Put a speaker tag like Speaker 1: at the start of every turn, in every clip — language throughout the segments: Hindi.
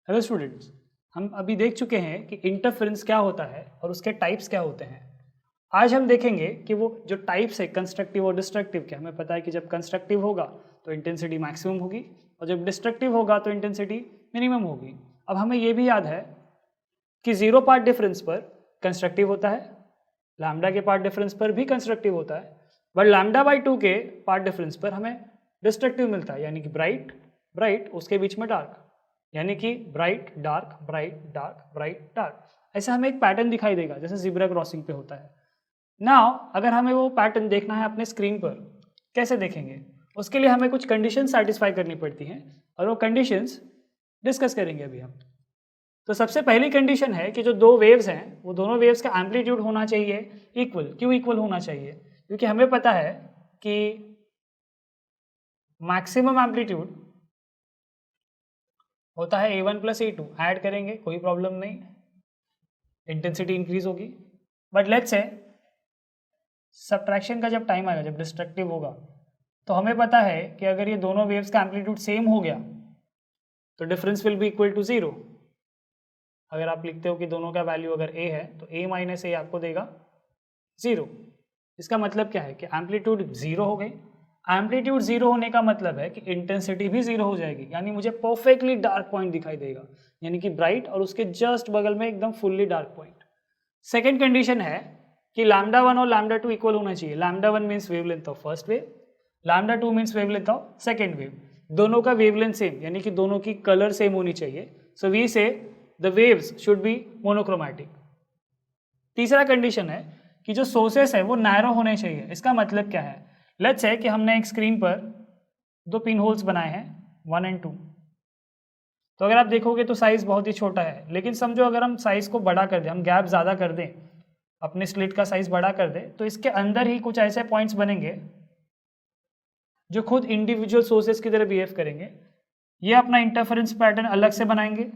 Speaker 1: हेलो स्टूडेंट्स, हम अभी देख चुके हैं कि इंटरफेरेंस क्या होता है और उसके टाइप्स क्या होते हैं। आज हम देखेंगे कि वो जो टाइप्स है कंस्ट्रक्टिव और डिस्ट्रक्टिव के। हमें पता है कि जब कंस्ट्रक्टिव होगा तो इंटेंसिटी मैक्सिमम होगी और जब डिस्ट्रक्टिव होगा तो इंटेंसिटी मिनिमम होगी। अब हमें ये भी याद है कि जीरो पार्ट डिफरेंस पर कंस्ट्रक्टिव होता है, लैम्डा के पार्ट डिफरेंस पर भी कंस्ट्रक्टिव होता है, बट लैम्डा/2 के पार्ट डिफरेंस पर हमें डिस्ट्रक्टिव मिलता है, यानी कि ब्राइट ब्राइट उसके बीच में डार्क, यानी कि bright dark bright dark bright dark. ऐसा हमें एक पैटर्न दिखाई देगा जैसे ज़ेब्रा क्रॉसिंग पे होता है। नाउ अगर हमें वो पैटर्न देखना है अपने स्क्रीन पर, कैसे देखेंगे? उसके लिए हमें कुछ कंडीशन सेटिस्फाई करनी पड़ती हैं और वो कंडीशंस डिस्कस करेंगे अभी हम। तो सबसे पहली कंडीशन है कि जो दो वेव्स हैं वो दोनों वेव्स का एम्पलीट्यूड होना चाहिए इक्वल। क्यों इक्वल होना चाहिए? क्योंकि हमें पता है कि मैक्सिमम एम्पलीट्यूड होता है A1 + A2। ऐड करेंगे कोई प्रॉब्लम नहीं, इंटेंसिटी इंक्रीज होगी। बट लेट्स से सब्ट्रैक्शन का जब टाइम आएगा, जब डिस्ट्रक्टिव होगा, तो हमें पता है कि अगर ये दोनों वेव्स का एम्पलीट्यूड सेम हो गया तो difference will be equal to 0। अगर आप लिखते हो कि दोनों का वैल्यू अगर A है तो A - A आपको देगा 0। इसका मतलब क्या है कि एम्पलीट्यूड 0 हो गई। एम्पलीट्यूड 0 होने का मतलब है कि इंटेंसिटी भी 0 हो जाएगी, यानी मुझे परफेक्टली डार्क पॉइंट दिखाई देगा, यानी कि ब्राइट और उसके जस्ट बगल में एकदम fully dark point. Second condition है कि λ1 और λ2 इक्वल होना चाहिए। λ1 means wavelength of first wave, λ2 means wavelength of second wave. दोनों का वेवलेंथ सेम, यानी कि दोनों की कलर सेम होनी चाहिए। सो वी से the waves should be monochromatic. तीसरा कंडीशन है कि जो सोर्सेस है वो नैरो होने चाहिए। इसका मतलब क्या है? लेट्स से कि हमने एक स्क्रीन पर दो पिन होल्स बनाए हैं 1 और 2। तो अगर आप देखोगे तो साइज़ बहुत ही छोटा है, लेकिन समझो अगर हम साइज़ को बड़ा कर दें, हम गैप ज़्यादा कर दें, अपने स्लिट का साइज़ बड़ा कर दें, तो इसके अंदर ही कुछ ऐसे पॉइंट्स बनेंगे जो खुद इंडिविजुअल सोर्सेस की तरह बिहेव करेंगे। ये अपना इंटरफेरेंस पैटर्न अलग से बनाएंगे,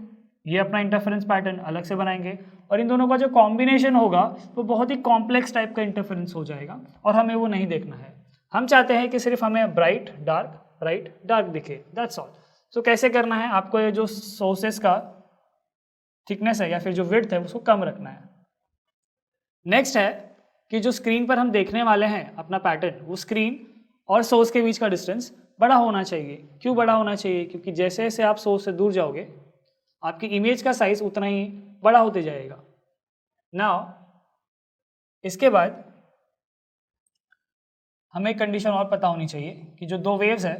Speaker 1: ये अपना इंटरफेरेंस पैटर्न अलग से बनाएंगे, और इन दोनों का जो कॉम्बिनेशन होगा वो बहुत ही कॉम्प्लेक्स टाइप का इंटरफेरेंस हो जाएगा, और हमें वो नहीं देखना है। हम चाहते हैं कि सिर्फ हमें ब्राइट डार्क दिखे, दैट्स ऑल। सो कैसे करना है? आपको ये जो सोर्सेस का थिकनेस है या फिर जो विड्थ है उसको कम रखना है। नेक्स्ट है कि जो स्क्रीन पर हम देखने वाले हैं अपना पैटर्न, वो स्क्रीन और सोर्स के बीच का डिस्टेंस बड़ा होना चाहिए। क्यों बड़ा होना चाहिए? क्योंकि जैसे जैसे आप सोर्स से दूर जाओगे आपकी इमेज का साइज उतना ही बड़ा होते जाएगा। नाउ इसके बाद हमें कंडीशन और पता होनी चाहिए कि जो दो वेव्स है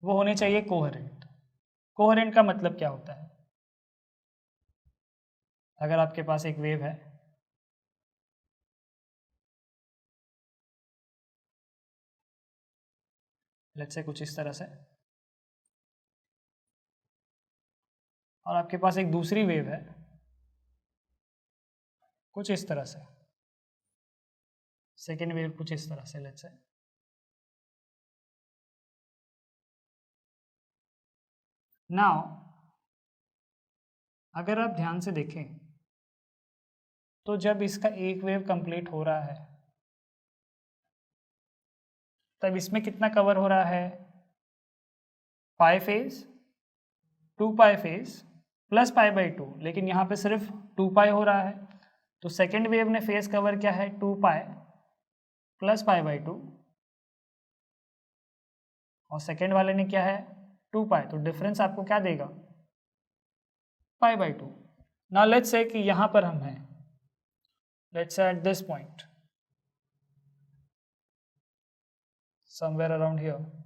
Speaker 1: वो होने चाहिए कोहेरेंट। कोहेरेंट का मतलब क्या होता है? अगर आपके पास एक वेव है, लेट्स से कुछ इस तरह से, और आपके पास एक दूसरी वेव है कुछ इस तरह से, सेकेंड वेव कुछ इस तरह से, लेट्स से। नाउ अगर आप ध्यान से देखें तो जब इसका एक वेव कंप्लीट हो रहा है तब इसमें कितना कवर हो रहा है? Pi phase, 2 pi phase plus π/2, लेकिन यहाँ पे सिर्फ 2 पाई हो रहा है। तो सेकेंड वेव ने फेज कवर किया है 2 पाई प्लस π/2, और सेकेंड वाले ने क्या है 2 पाई, तो डिफरेंस आपको क्या देगा? π/2। नाउ लेट्स से कि यहाँ पर हम हैं, let's say at this point somewhere around here.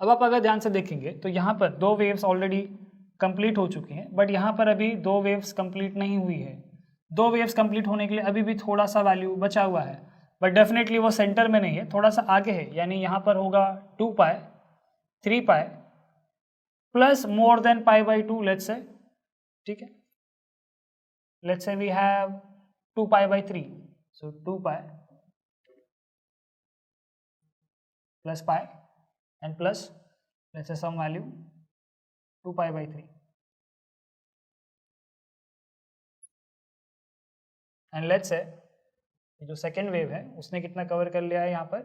Speaker 1: अब आप अगर ध्यान से देखेंगे तो यहाँ पर दो वेव्स ऑलरेडी कंप्लीट हो चुकी हैं, बट यहाँ पर अभी दो वेव्स कंप्लीट नहीं हुई है। दो वेव्स कंप्लीट होने के लिए अभी भी थोड़ा सा वैल्यू बचा हुआ है, बट डेफिनेटली वो सेंटर में नहीं है, थोड़ा सा आगे है। यानी यहाँ पर होगा 2 pi, 3 pi plus more than π/2, let's say, ठीक है। Let's say we have 2 π/3, so 2 pi plus pi and plus let's say some value 2 π/3, and let's say जो सेकेंड वेव है उसने कितना कवर कर लिया है यहाँ पर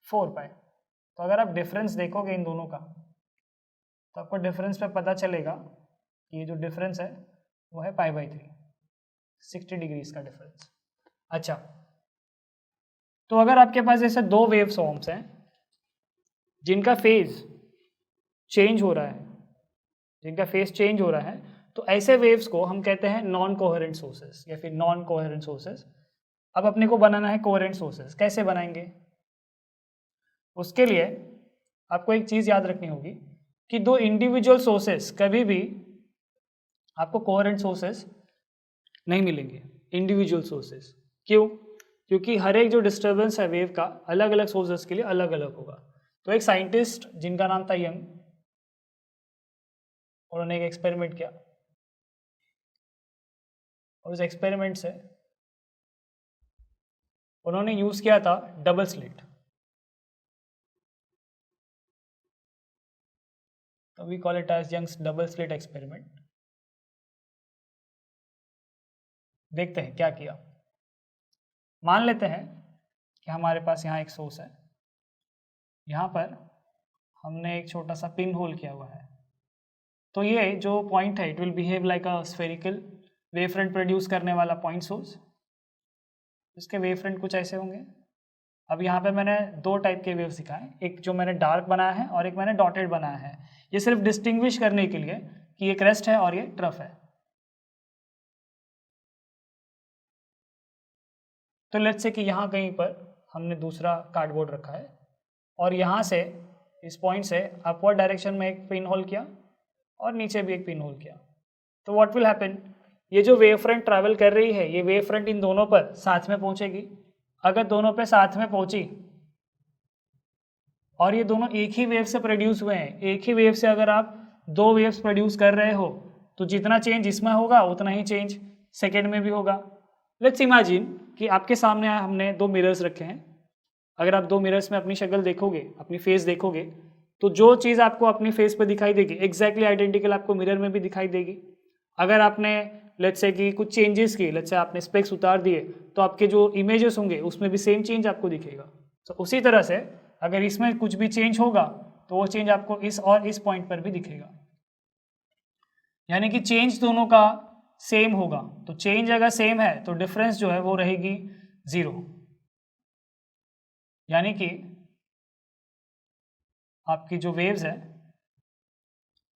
Speaker 1: 4 पाई। तो अगर आप डिफरेंस देखोगे इन दोनों का तो आपको डिफरेंस पे पता चलेगा कि ये जो डिफरेंस है वो है π/3, 60 डिग्रीज का डिफरेंस। अच्छा, तो अगर आपके पास ऐसे दो वेव फॉर्म्स हैं जिनका फेज चेंज हो रहा है, तो ऐसे वेव्स को हम कहते हैं नॉन कोहेरेंट सोर्सेस या फिर नॉन कोहेरेंट सोर्सेस। अब अपने को बनाना है कोहेरेंट सोर्सेस। कैसे बनाएंगे? उसके लिए आपको एक चीज़ याद रखनी होगी कि दो इंडिविजुअल सोर्सेस कभी भी आपको कोहेरेंट सोर्सेस नहीं मिलेंगे, इंडिविजुअल सोर्सेस। क्यों? क्योंकि हर एक जो डिस्टर्बेंस है वेव का अलग अलग सोर्सेस के लिए अलग अलग होगा। तो एक साइंटिस्ट जिनका नाम था यंग, उन्होंने एक एक्सपेरिमेंट किया और उस एक्सपेरिमेंट से उन्होंने यूज किया था डबल स्लिट। तो we call it as Young's double slit experiment. देखते हैं क्या किया। मान लेते हैं कि हमारे पास यहाँ एक सोर्स है, यहाँ पर हमने एक छोटा सा पिन होल किया हुआ है। तो ये जो पॉइंट है it will behave like a spherical wave front produce करने वाला पॉइंट सोर्स। इसके वेव फ्रंट कुछ ऐसे होंगे। अब यहाँ पे मैंने दो टाइप के वेव्स दिखाए, एक जो मैंने डार्क बनाया है और एक मैंने डॉटेड बनाया है। ये सिर्फ डिस्टिंग्विश करने के लिए कि ये क्रेस्ट है और ये ट्रफ है। तो लेट्स से कि यहाँ कहीं पर हमने दूसरा कार्डबोर्ड रखा है और यहाँ से इस पॉइंट से अपवर्ड डायरेक्शन में एक पिन होल किया और नीचे भी एक पिन होल किया। तो व्हाट विल हैपन, ये जो वेव फ्रंट ट्रैवल कर रही है ये वेव फ्रंट इन दोनों पर साथ में पहुंचेगी। अगर दोनों पे साथ में पहुंची और ये दोनों एक ही वेव से प्रोड्यूस हुए हैं, एक ही वेव से अगर आप दो वेव्स प्रोड्यूस कर रहे हो तो जितना चेंज इसमें होगा उतना ही चेंज सेकेंड में भी होगा। लेट्स इमेजिन कि आपके सामने हमने दो मिरर्स रखे हैं। अगर आप दो मिरर्स में अपनी शक्ल देखोगे, अपनी फेस देखोगे, तो जो चीज़ आपको अपनी फेस पे दिखाई देगी एग्जैक्टली आइडेंटिकल आपको मिरर में भी दिखाई देगी। अगर आपने लेट्स से कि कुछ चेंजेस किए, लेट्स से आपने स्पेक्स उतार दिए, तो आपके जो इमेजेस होंगे उसमें भी सेम चेंज आपको दिखेगा। तो उसी तरह से अगर इसमें कुछ भी चेंज होगा तो वो चेंज आपको इस और इस पॉइंट पर भी दिखेगा। यानी कि चेंज दोनों का सेम होगा। तो चेंज अगर सेम है तो डिफरेंस जो है वो रहेगी 0। यानी कि आपकी जो वेव्स है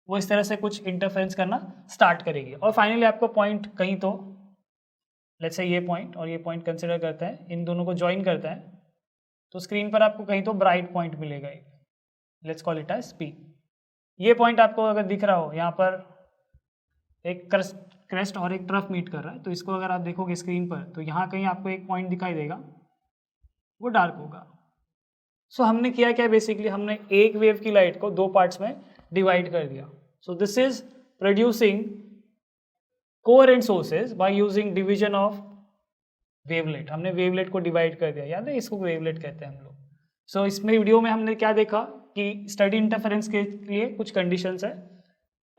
Speaker 1: वो इस तरह से कुछ इंटरफेरेंस करना स्टार्ट करेगी और फाइनली आपको पॉइंट कहीं तो लेट्स से ये पॉइंट और ये पॉइंट कंसिडर करते हैं, इन दोनों को ज्वाइन करते हैं, तो स्क्रीन पर आपको कहीं तो ब्राइट पॉइंट मिलेगा एक, let's call it as P। ये पॉइंट आपको अगर दिख रहा हो, यहाँ पर एक क्रेस्ट और एक ट्रफ मीट कर रहा है, तो इसको अगर आप देखोगे स्क्रीन पर तो यहाँ कहीं आपको एक पॉइंट दिखाई देगा, वो डार्क होगा। सो हमने किया क्या, बेसिकली हमने एक वेव की लाइट को दो पार्ट्स में डिवाइड कर दिया। So this is producing coherent sources by using division of wavelet. हमने वेवलेट को डिवाइड कर दिया, याद है, इसको वेवलेट कहते हैं हम लोग। सो इसमें वीडियो में हमने क्या देखा कि स्टडी इंटरफेरेंस के लिए कुछ कंडीशंस है।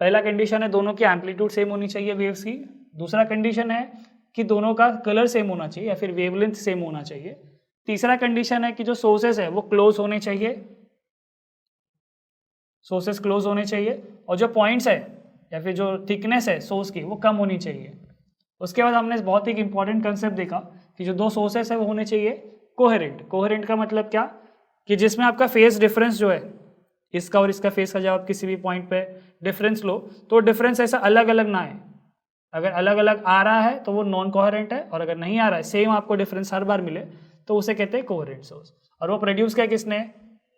Speaker 1: पहला कंडीशन है दोनों की एम्पलीट्यूड सेम होनी चाहिए वेव्स की। दूसरा कंडीशन है कि दोनों का कलर सेम होना चाहिए या फिर वेवलेंथ सेम होना चाहिए। तीसरा कंडीशन है कि जो सोर्सेस है वो क्लोज होने चाहिए, सोर्सेस क्लोज होने चाहिए, और जो पॉइंट्स है या फिर जो थिकनेस है सोर्स की वो कम होनी चाहिए। उसके बाद हमने बहुत ही इंपॉर्टेंट कंसेप्ट देखा कि जो दो सोर्सेस है वो होने चाहिए कोहेरेंट। कोहेरेंट का मतलब क्या, कि जिसमें आपका फेस डिफरेंस जो है इसका और इसका फेस का जब आप किसी भी पॉइंट पे डिफरेंस लो तो डिफरेंस ऐसा अलग अलग ना है। अगर अलग अलग आ रहा है तो वो नॉन कोहेरेंट है, और अगर नहीं आ रहा है सेम आपको डिफरेंस हर बार मिले तो उसे कहते हैं कोहेरेंट सोर्स। और वो प्रोड्यूस किया किसने,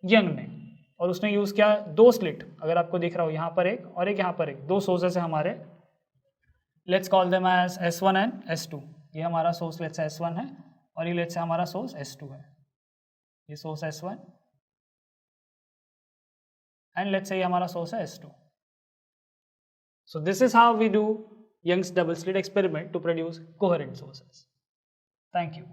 Speaker 1: यंग ने, और उसने यूज किया दो स्लिट। अगर आपको दिख रहा हो यहाँ पर एक और एक यहाँ पर एक, दो सोर्सेस है हमारे, let's call them as S1 and S2। ये हमारा सोर्स लेट्स से S1 है और ये लेट्स से हमारा सोर्स S2 है। ये सोर्स S1 एंड लेट्स से ये हमारा सोर्स है S2। So this is how we do Young's double slit experiment to produce coherent sources. Thank you.